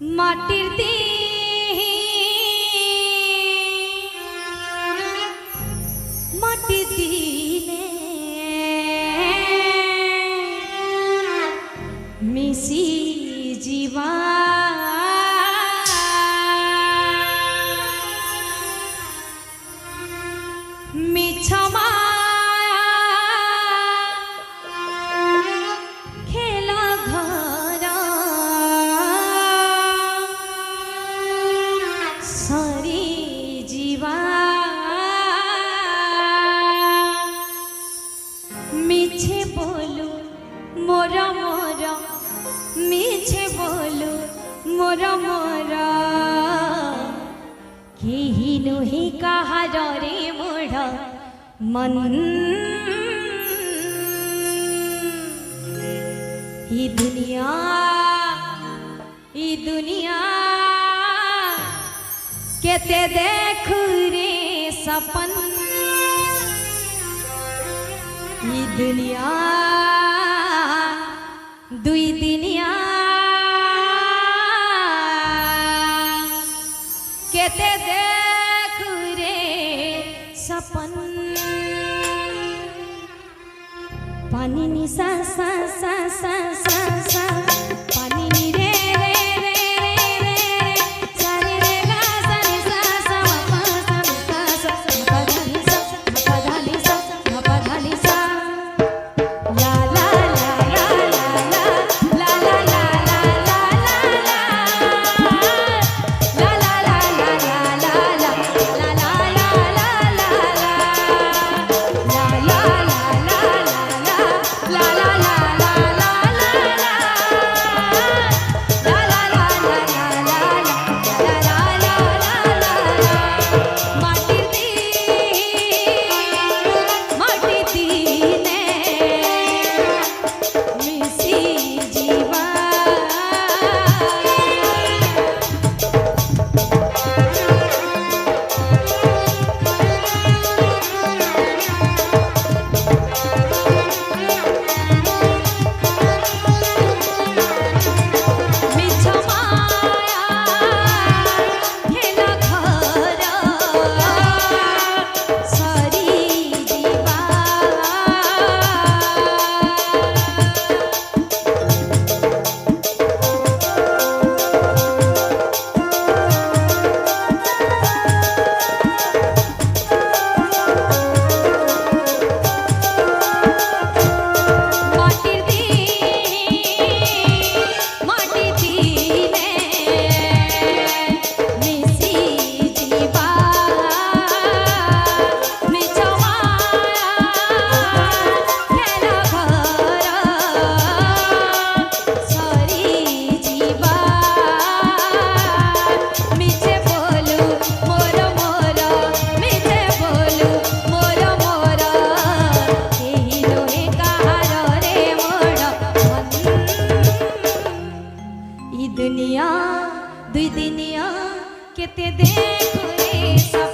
মাটির দিনে মাটির দিনে মিশি জীবা মিছমা খেলা ঘর সরি জীবা মিছে বলু মোর মোর মিছে বলু মোর মোর केही नुही कहार रे मोड़ मन ई दुनिया केते देखु रे सपन ई दुनिया दुई दिनिया केते देखु रे सपन पानी नि सा सा सा सा सा सा पानी नि रे रे रे रे रे सा रे रे गा सा नि सा सा मा सा नि सा सा मा धा नि सा मा धा नि सा मा धा नि सा ला ला ला ला ला ला ला ला दुनिया दुई दिनिया केते देखो रे सब